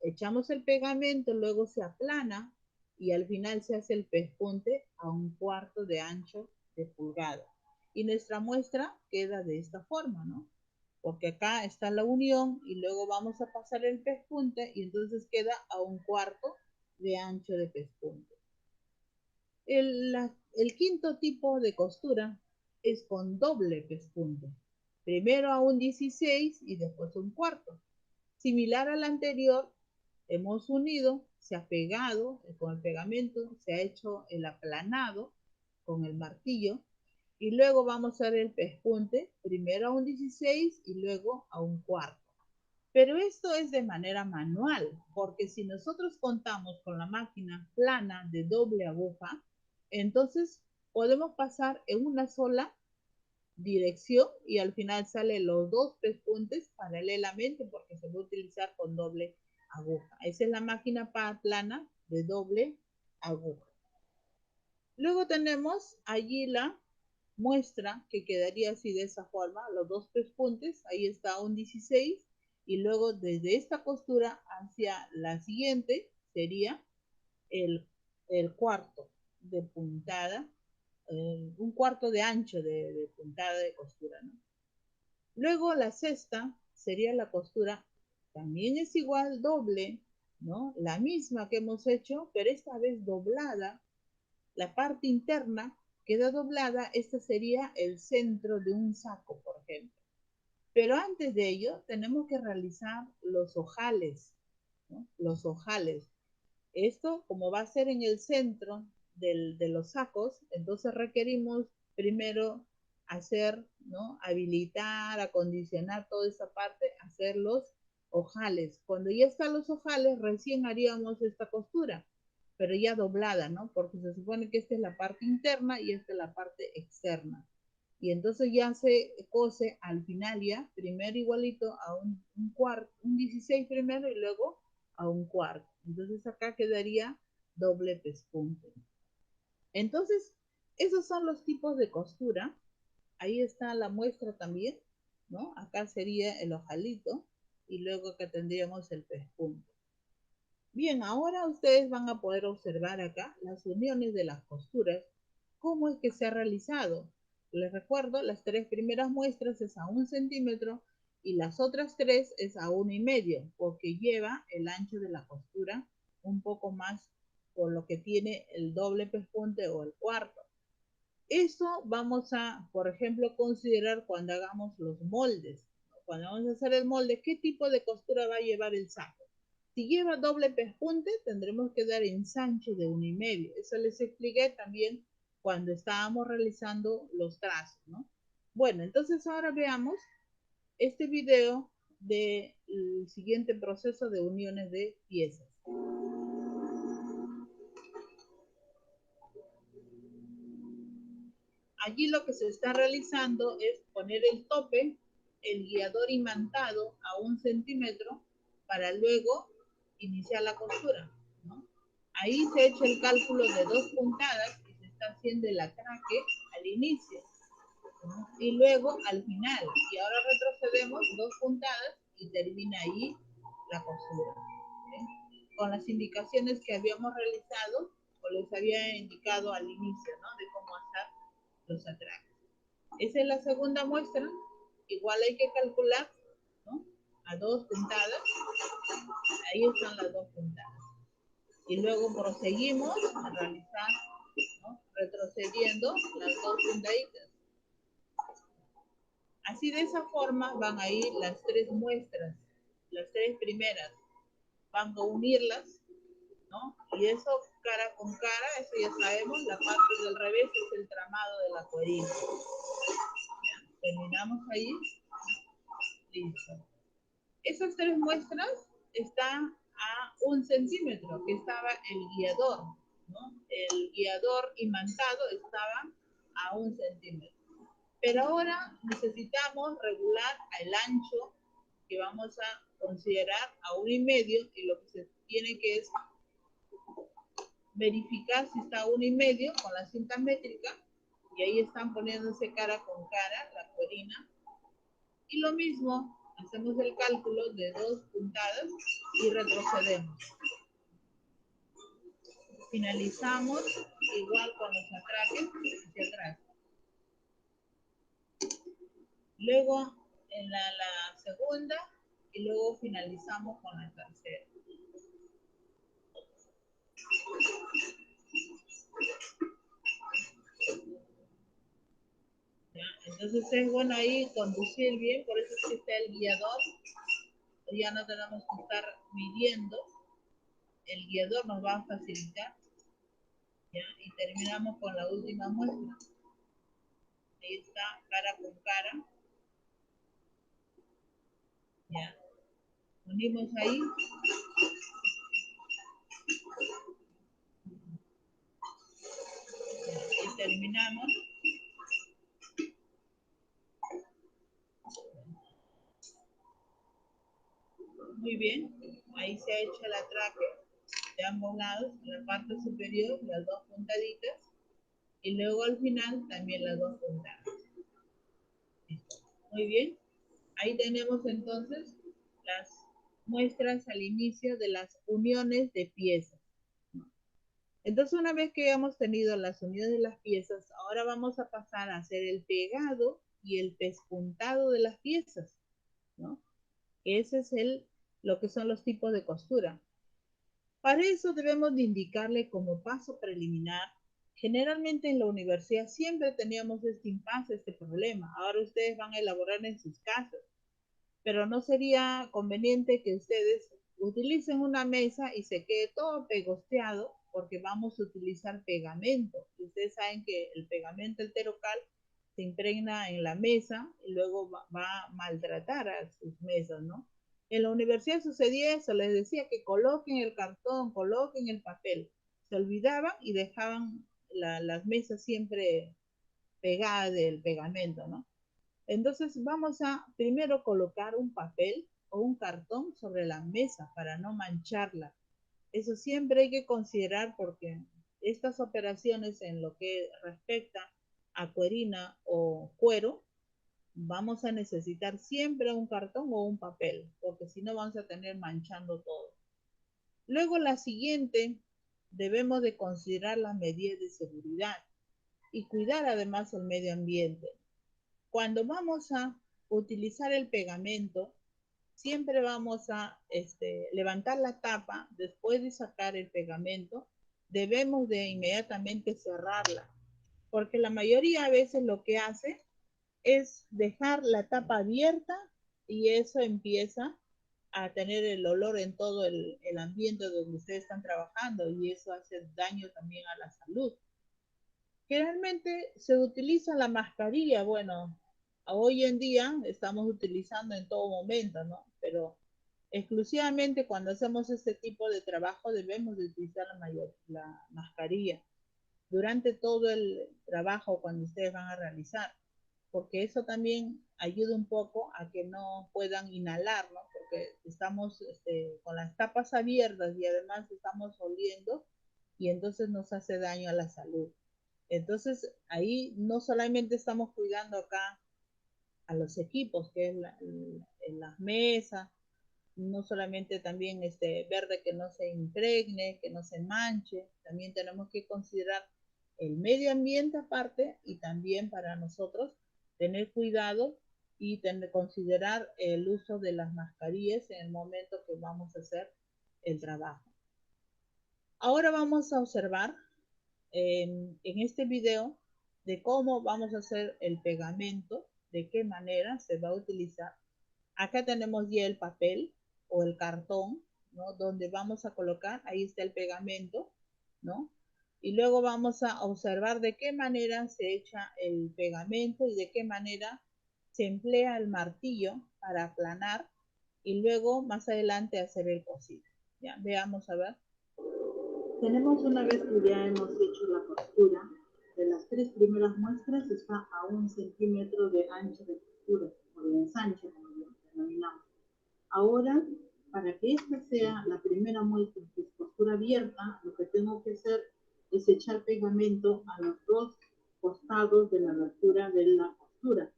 Echamos el pegamento, luego se aplana y al final se hace el pespunte a 1/4 de ancho de pulgada. Y nuestra muestra queda de esta forma, ¿no? Porque acá está la unión y luego vamos a pasar el pespunte y entonces queda a 1/4 de ancho de pespunte. El quinto tipo de costura es con doble pespunte. Primero a un 16 y después 1/4. Similar al anterior, hemos unido, se ha pegado con el pegamento, se ha hecho el aplanado con el martillo y luego vamos a hacer el pespunte, primero a un 16 y luego a 1/4. Pero esto es de manera manual, porque si nosotros contamos con la máquina plana de doble aguja, entonces podemos pasar en una sola dirección y al final salen los dos pespuntes paralelamente porque se va a utilizar con doble aguja. Esa es la máquina plana de doble aguja. Luego tenemos allí la muestra que quedaría así de esa forma, los dos pespuntes, ahí está un 16 y luego desde esta costura hacia la siguiente sería el, el cuarto de puntada, 1/4 de ancho de puntada de costura, ¿no? Luego la sexta sería la costura, también es igual doble, ¿no? La misma que hemos hecho, pero esta vez doblada. La parte interna queda doblada, este sería el centro de un saco, por ejemplo. Pero antes de ello tenemos que realizar los ojales, ¿no? Los ojales. Esto, como va a ser en el centro de los sacos, entonces requerimos primero hacer, ¿no? Habilitar, acondicionar toda esa parte, hacer los ojales. Cuando ya están los ojales, recién haríamos esta costura, pero ya doblada, ¿no? Porque se supone que esta es la parte interna y esta es la parte externa. Y entonces ya se cose al final ya, primero igualito a un cuarto, un 16 primero y luego a 1/4. Entonces acá quedaría doble pespunte. Entonces, esos son los tipos de costura. Ahí está la muestra también, ¿no? Acá sería el ojalito y luego acá tendríamos el pespunte. Bien, ahora ustedes van a poder observar acá las uniones de las costuras, cómo es que se ha realizado. Les recuerdo, las tres primeras muestras es a 1 centímetro y las otras tres es a 1,5, porque lleva el ancho de la costura un poco más, por lo que tiene el doble pespunte o el cuarto. Eso vamos a, por ejemplo, considerar cuando hagamos los moldes. Cuando vamos a hacer el molde, ¿qué tipo de costura va a llevar el saco? Si lleva doble pespunte, tendremos que dar ensanche de 1,5. Eso les expliqué también cuando estábamos realizando los trazos, ¿no? Bueno, entonces ahora veamos este video del siguiente proceso de uniones de piezas. Allí lo que se está realizando es poner el tope, el guiador imantado a 1 centímetro para luego iniciar la costura, ¿no? Ahí se ha hecho el cálculo de 2 puntadas y se está haciendo el atraque al inicio, ¿no? Y luego al final. Y ahora retrocedemos 2 puntadas y termina ahí la costura, ¿sí? Con las indicaciones que habíamos realizado o les había indicado al inicio, ¿no? De cómo hacer los atraques. Esa es la segunda muestra. Igual hay que calcular, ¿no? A 2 puntadas Ahí están las dos puntadas. Y luego proseguimos a realizar, ¿no? Retrocediendo las dos puntaditas. Así de esa forma van a ir las tres muestras, las tres primeras. Van a unirlas, ¿no? Y eso cara con cara, eso ya sabemos, la parte del revés es el tramado de la cuerina. Terminamos ahí. Listo. Esas tres muestras están a 1 centímetro, que estaba el guiador, ¿no? El guiador imantado estaba a 1 centímetro. Pero ahora necesitamos regular el ancho que vamos a considerar a 1,5, y lo que se tiene que es verificar si está a 1,5 con la cinta métrica, y ahí están poniéndose cara con cara la cuerina. Y lo mismo, hacemos el cálculo de 2 puntadas y retrocedemos. Finalizamos igual con los atraques hacia atrás. Luego en la segunda, y luego finalizamos con la tercera. ¿Ya? Entonces es bueno ahí conducir bien, por eso es que está el guiador. Ya no tenemos que estar midiendo, el guiador nos va a facilitar. ¿Ya? Y terminamos con la última muestra. Ahí está, cara con cara. ¿Ya? Unimos ahí. Y terminamos. Muy bien, ahí se ha hecho el atraque de ambos lados, en la parte superior las dos puntaditas, y luego al final también las dos puntadas. Muy bien, ahí tenemos entonces las muestras al inicio de las uniones de piezas. Entonces, una vez que hemos tenido las uniones de las piezas, ahora vamos a pasar a hacer el pegado y el pespuntado de las piezas, ¿no? Ese es lo que son los tipos de costura. Para eso debemos de indicarle como paso preliminar. Generalmente en la universidad siempre teníamos este impasse, este problema. Ahora ustedes van a elaborar en sus casas, pero no sería conveniente que ustedes utilicen una mesa y se quede todo pegosteado, porque vamos a utilizar pegamento. Y ustedes saben que el pegamento, el terocal, se impregna en la mesa y luego va a maltratar a sus mesas, ¿no? En la universidad sucedía eso, les decía que coloquen el cartón, coloquen el papel. Se olvidaban y dejaban las mesas siempre pegadas del pegamento, ¿no? Entonces vamos a primero colocar un papel o un cartón sobre la mesa para no mancharla. Eso siempre hay que considerar, porque estas operaciones en lo que respecta a cuerina o cuero, vamos a necesitar siempre un cartón o un papel, porque si no vamos a tener manchando todo. Luego la siguiente, debemos de considerar las medidas de seguridad y cuidar además el medio ambiente. Cuando vamos a utilizar el pegamento, siempre vamos a levantar la tapa. Después de sacar el pegamento, debemos de inmediatamente cerrarla, porque la mayoría a veces lo que hace es dejar la tapa abierta, y eso empieza a tener el olor en todo el ambiente donde ustedes están trabajando, y eso hace daño también a la salud. Generalmente se utiliza la mascarilla. Bueno, hoy en día estamos utilizando en todo momento, ¿no? Pero exclusivamente cuando hacemos este tipo de trabajo debemos de utilizar la mascarilla durante todo el trabajo cuando ustedes van a realizar, porque eso también ayuda un poco a que no puedan inhalar, ¿no? Porque estamos con las tapas abiertas y además estamos oliendo, y entonces nos hace daño a la salud. Entonces, ahí no solamente estamos cuidando acá a los equipos, que es en las mesas, no solamente también ver de que no se impregne, que no se manche, también tenemos que considerar el medio ambiente aparte, y también para nosotros tener cuidado y considerar el uso de las mascarillas en el momento que vamos a hacer el trabajo. Ahora vamos a observar en este video de cómo vamos a hacer el pegamento, de qué manera se va a utilizar. Acá tenemos ya el papel o el cartón, ¿no? Donde vamos a colocar, ahí está el pegamento, ¿no? Y luego vamos a observar de qué manera se echa el pegamento y de qué manera se emplea el martillo para aplanar y luego más adelante hacer el cosido. Ya, veamos a ver. Tenemos, una vez que ya hemos hecho la costura, de las 3 primeras muestras está a 1 centímetro de ancho de costura, o de ensanche, como lo denominamos. Ahora, para que esta sea la primera muestra, que es costura abierta, lo que tengo que hacer es echar pegamento a los 2 costados de la abertura de la costura.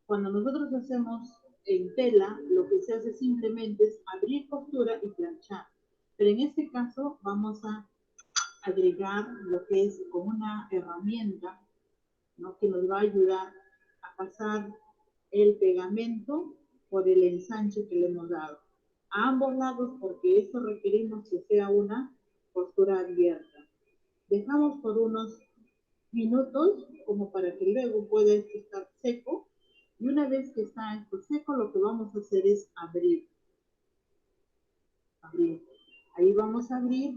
Cuando nosotros hacemos en tela, lo que se hace simplemente es abrir costura y planchar. Pero en este caso vamos a agregar lo que es como una herramienta, ¿no? Que nos va a ayudar a pasar el pegamento por el ensanche que le hemos dado. A ambos lados, porque esto requerimos que sea una costura abierta. Dejamos por unos minutos como para que luego pueda estar seco. Y una vez que está esto seco, lo que vamos a hacer es abrir. Ahí vamos a abrir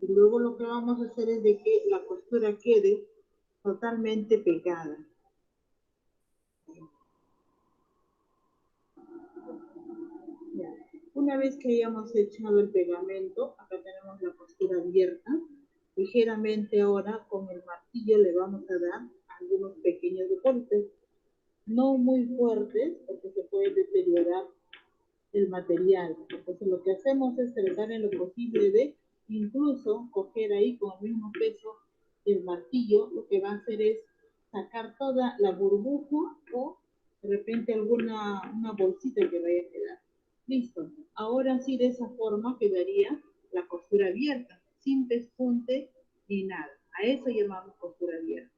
y luego lo que vamos a hacer es de que la costura quede totalmente pegada. Ya. Una vez que hayamos echado el pegamento, acá tenemos la costura abierta, ligeramente ahora con el martillo le vamos a dar algunos pequeños golpes, no muy fuertes porque se puede deteriorar el material. Entonces lo que hacemos es tratar en lo posible de incluso coger ahí con el mismo peso el martillo, lo que va a hacer es sacar toda la burbuja o de repente una bolsita que vaya a quedar. Listo. Ahora sí, de esa forma quedaría la costura abierta, sin pespunte ni nada. A eso llamamos costura abierta.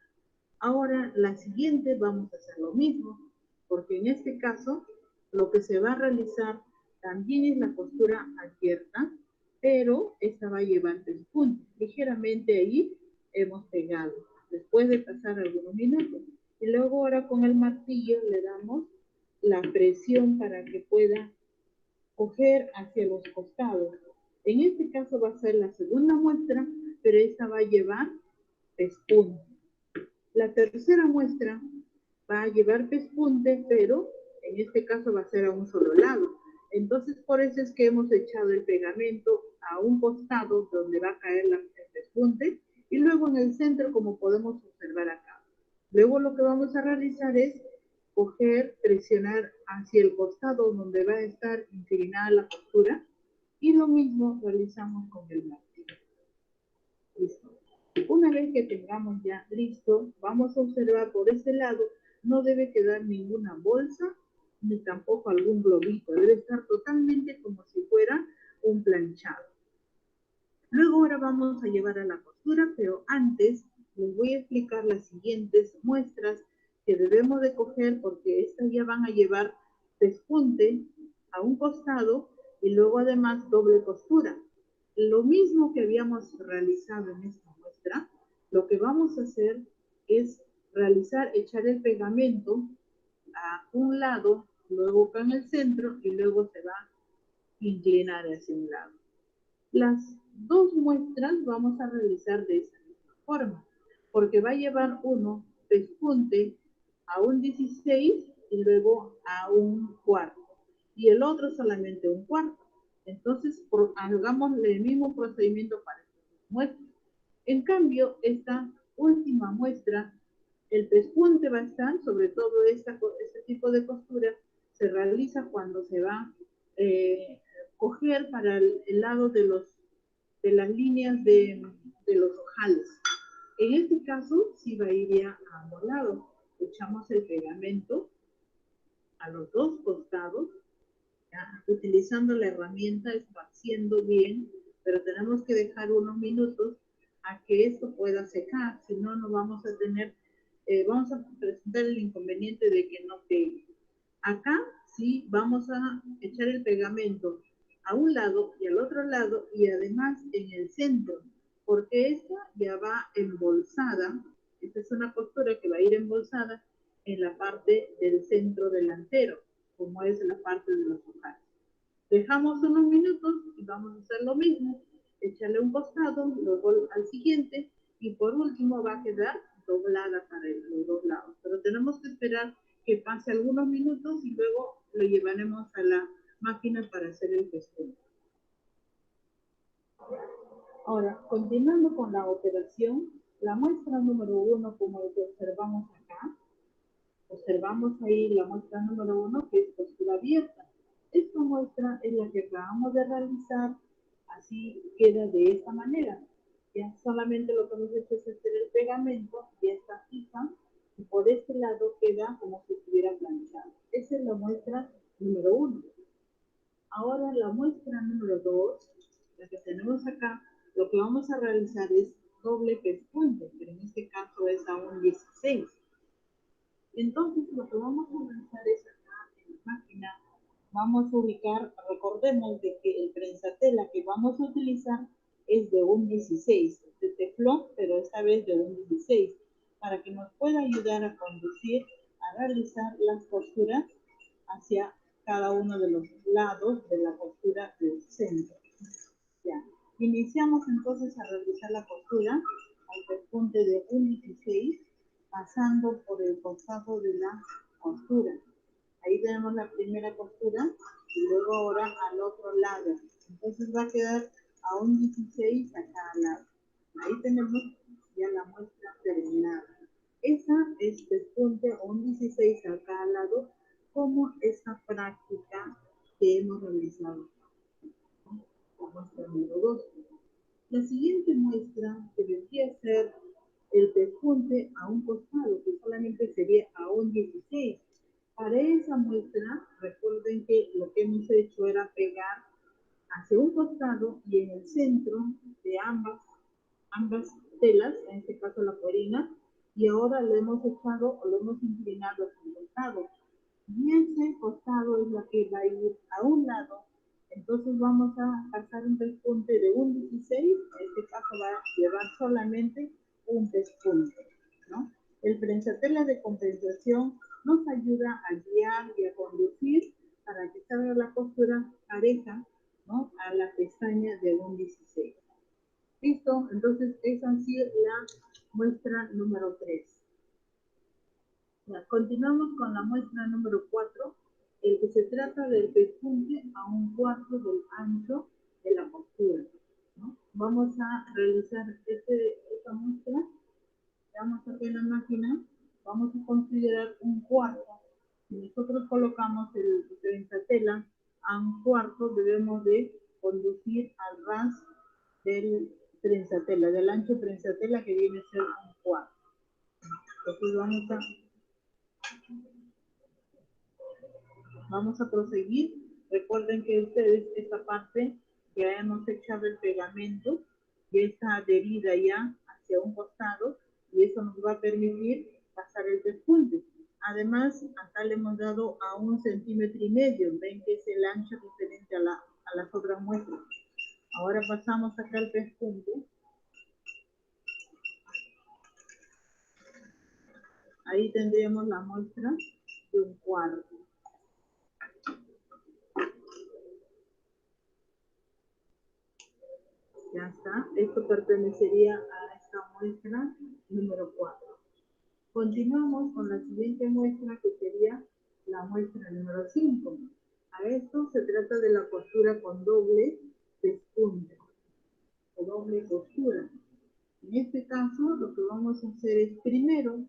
Ahora la siguiente vamos a hacer lo mismo, porque en este caso lo que se va a realizar también es la costura abierta, pero esta va a llevar pespunte. Ligeramente ahí hemos pegado, después de pasar algunos minutos. Y luego ahora con el martillo le damos la presión para que pueda coger hacia los costados. En este caso va a ser la segunda muestra, pero esta va a llevar pespunte. La tercera muestra va a llevar pespunte, pero en este caso va a ser a un solo lado. Entonces, por eso es que hemos echado el pegamento a un costado donde va a caer el pespunte y luego en el centro, como podemos observar acá. Luego lo que vamos a realizar es coger, presionar hacia el costado donde va a estar inclinada la costura y lo mismo realizamos con el martillo. Listo. Una vez que tengamos ya listo, vamos a observar por este lado, no debe quedar ninguna bolsa, ni tampoco algún globito, debe estar totalmente como si fuera un planchado. Luego ahora vamos a llevar a la costura, pero antes les voy a explicar las siguientes muestras que debemos de coger porque estas ya van a llevar pespunte a un costado y luego además doble costura. Lo mismo que habíamos realizado en esta muestra, lo que vamos a hacer es echar el pegamento a un lado, luego acá en el centro y luego se va a inclinar hacia un lado. Las dos muestras vamos a realizar de esta misma forma, porque va a llevar uno pespunte a un 16 y luego a un cuarto, y el otro solamente un cuarto. Entonces, hagamos el mismo procedimiento para estas muestras. En cambio, esta última muestra, el pespunte va a estar, sobre todo este tipo de costura, se realiza cuando se va a coger para el lado de las líneas de los ojales. En este caso, sí va a ir ya a ambos lados. Echamos el pegamento a los dos costados, ¿ya? Utilizando la herramienta, esparciendo bien, pero tenemos que dejar unos minutos a que esto pueda secar, si no, no vamos a tener, vamos a presentar el inconveniente de que no pegue. Acá sí vamos a echar el pegamento a un lado y al otro lado y además en el centro, porque esta ya va embolsada. Esta es una costura que va a ir embolsada en la parte del centro delantero, como es la parte de los ojales. Dejamos unos minutos y vamos a hacer lo mismo. Echarle un costado, luego al siguiente y por último va a quedar doblada para los dos lados. Pero tenemos que esperar que pase algunos minutos y luego lo llevaremos a la máquina para hacer el festón. Ahora, continuando con la operación, la muestra número 1, como lo que observamos acá, observamos ahí la muestra número 1, que es costura abierta. Esta muestra es la que acabamos de realizar, así queda de esta manera. Ya solamente lo que hemos hecho es hacer el pegamento, ya está fija, y por este lado queda como si estuviera planchado. Esa es la muestra número 1. Ahora la muestra número 2, la que tenemos acá, lo que vamos a realizar es doble pespunte, pero en este caso es a un 16. Entonces lo que vamos a realizar es acá en la máquina, vamos a ubicar, recordemos de que el prensatela que vamos a utilizar es de un 16, de teflón, pero esta vez de un 16, para que nos pueda ayudar a conducir, a realizar las costuras hacia cada uno de los lados de la costura del centro. Ya. Iniciamos entonces a realizar la costura al pespunte de un 16, pasando por el costado de la costura. Ahí tenemos la primera costura y luego ahora al otro lado. Entonces va a quedar a un 16 a cada lado. Ahí tenemos ya la muestra terminada. Esa es pespunte o un 16 a cada lado, como esa práctica que hemos realizado. La muestra número 2. La siguiente muestra que vendría a ser el pespunte a un costado, que solamente sería a un 16. Para esa muestra, recuerden que lo que hemos hecho era pegar hacia un costado y en el centro de ambas telas, en este caso la corina, y ahora lo hemos echado o lo hemos inclinado hacia el costado. Y ese costado es la que va a ir a un lado. Entonces vamos a pasar un pespunte de un 16, en este caso va a llevar solamente un pespunte, ¿no? El prensatela de compensación nos ayuda a guiar y a conducir para que salga la costura pareja, ¿no?, a la pestaña de un 16. ¿Listo? Entonces esa ha sido la muestra número 3. Ya, continuamos con la muestra número 4, el que se trata del pespunte a un cuarto del ancho de la costura, ¿no? Vamos a realizar esta muestra. Vamos a hacer la máquina, vamos a considerar un cuarto. Si nosotros colocamos el prensatela a un cuarto, debemos de conducir al ras del prensatela, del ancho prensatela, que viene a ser un cuarto. Entonces vamos a proseguir. Recuerden que ustedes esta parte ya hemos echado el pegamento, ya está adherida ya hacia un costado y eso nos va a permitir pasar el pespunte. Además, acá le hemos dado a 1,5 centímetros. Ven que es el ancho diferente a las otras muestras. Ahora pasamos acá el pespunte. Ahí tendríamos la muestra de un cuarto. Ya está. Esto pertenecería a esta muestra número 4. Continuamos con la siguiente muestra, que sería la muestra número 5. A esto se trata de la costura con doble pespunte o doble costura. En este caso, lo que vamos a hacer es primero,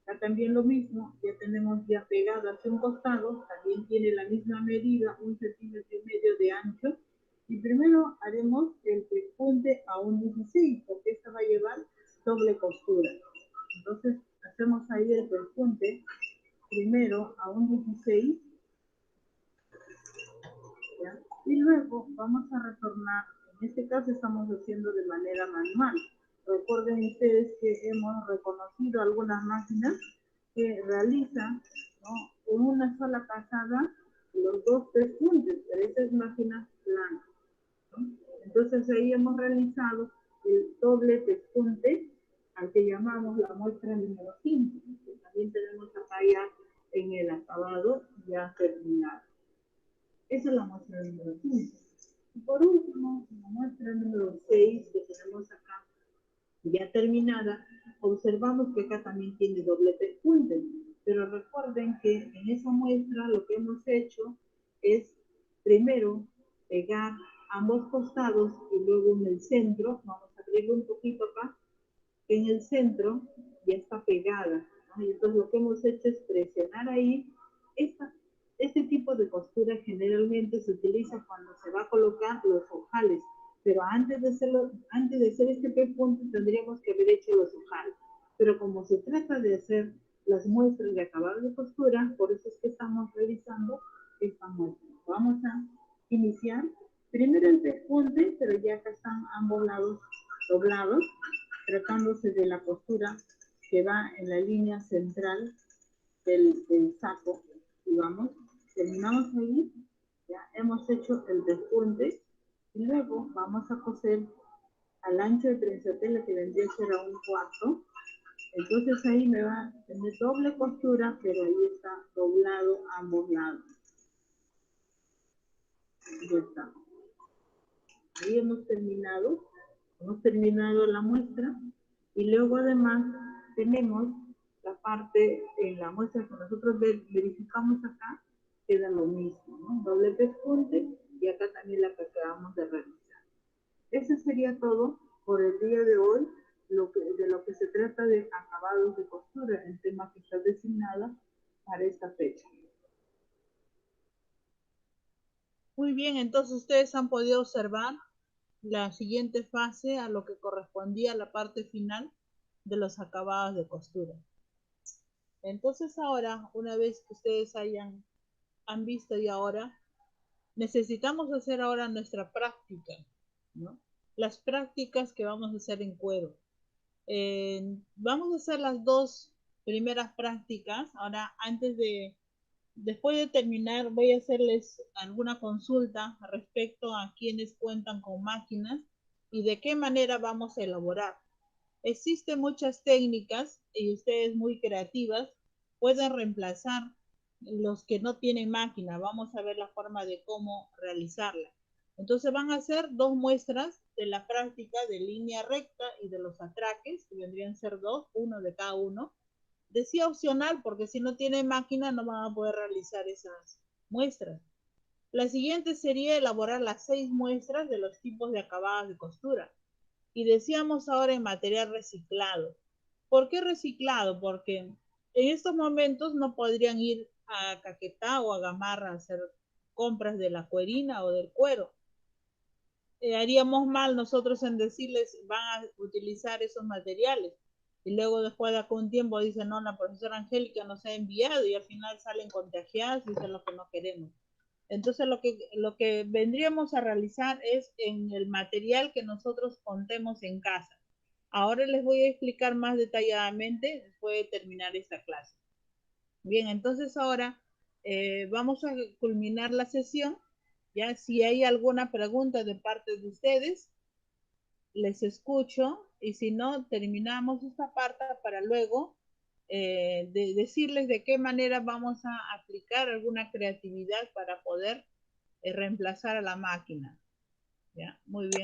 acá también lo mismo, ya tenemos ya pegado hacia un costado, también tiene la misma medida, 1,5 centímetros de ancho, y primero haremos el pespunte a un 16, porque esta va a llevar doble costura. Entonces hacemos ahí el pespunte primero a un 16, ¿ya? Y luego vamos a retornar. En este caso estamos haciendo de manera manual. Recuerden ustedes que hemos reconocido algunas máquinas que realizan, ¿no?, en una sola pasada los dos pespuntes, pero estas máquinas plano, ¿no? Entonces ahí hemos realizado el doble pespunte al que llamamos la muestra número 5, que también tenemos acá ya en el acabado ya terminado. Esa es la muestra número 5. Y por último, la muestra número 6 que tenemos acá ya terminada, observamos que acá también tiene doble pespunte, pero recuerden que en esa muestra lo que hemos hecho es primero pegar ambos costados y luego en el centro, vamos a abrirlo un poquito acá, en el centro ya está pegada, ¿no? Y entonces lo que hemos hecho es presionar ahí. Este tipo de costura generalmente se utiliza cuando se va a colocar los ojales, pero antes de hacer este pespunte tendríamos que haber hecho los ojales. Pero como se trata de hacer las muestras de acabado de costura, por eso es que estamos realizando esta muestra. Vamos a iniciar primero el pespunte, pero ya acá están ambos lados doblados, tratándose de la costura que va en la línea central del saco, digamos. Terminamos ahí, ya hemos hecho el despunte y luego vamos a coser al ancho de trenzatela que vendría a ser a 1/4. Entonces ahí me va a tener doble costura, pero ahí está doblado a ambos lados. Ya está. Ahí hemos terminado la muestra y luego además tenemos la parte en la muestra que nosotros verificamos acá, queda lo mismo, ¿no? Doble pespunte y acá también la que acabamos de realizar. Eso sería todo por el día de hoy, de lo que se trata de acabados de costura, el tema que está designado para esta fecha. Muy bien, entonces ustedes han podido observar la siguiente fase a lo que correspondía a la parte final de los acabados de costura. Entonces ahora, una vez que ustedes han visto y ahora, necesitamos hacer ahora nuestra práctica, ¿no? Las prácticas que vamos a hacer en cuero. Vamos a hacer las dos primeras prácticas. Ahora, después de terminar, voy a hacerles alguna consulta respecto a quienes cuentan con máquinas y de qué manera vamos a elaborar. Existen muchas técnicas y ustedes muy creativas pueden reemplazar los que no tienen máquina. Vamos a ver la forma de cómo realizarla. Entonces van a hacer dos muestras de la práctica de línea recta y de los atraques, que vendrían a ser dos, uno de cada uno. Decía opcional porque si no tiene máquina no van a poder realizar esas muestras. La siguiente sería elaborar las 6 muestras de los tipos de acabados de costura. Y decíamos ahora en material reciclado. ¿Por qué reciclado? Porque en estos momentos no podrían ir a Caquetá o a Gamarra a hacer compras de la cuerina o del cuero. Haríamos mal nosotros en decirles van a utilizar esos materiales y luego después de algún tiempo dicen no, la profesora Angélica nos ha enviado y al final salen contagiadas y eso es lo que no queremos. Entonces lo que vendríamos a realizar es en el material que nosotros contemos en casa. Ahora les voy a explicar más detalladamente después de terminar esta clase. Bien, entonces ahora vamos a culminar la sesión. Ya si hay alguna pregunta de parte de ustedes, les escucho y si no, terminamos esta parte para luego decirles de qué manera vamos a aplicar alguna creatividad para poder reemplazar a la máquina. ¿Ya? Muy bien.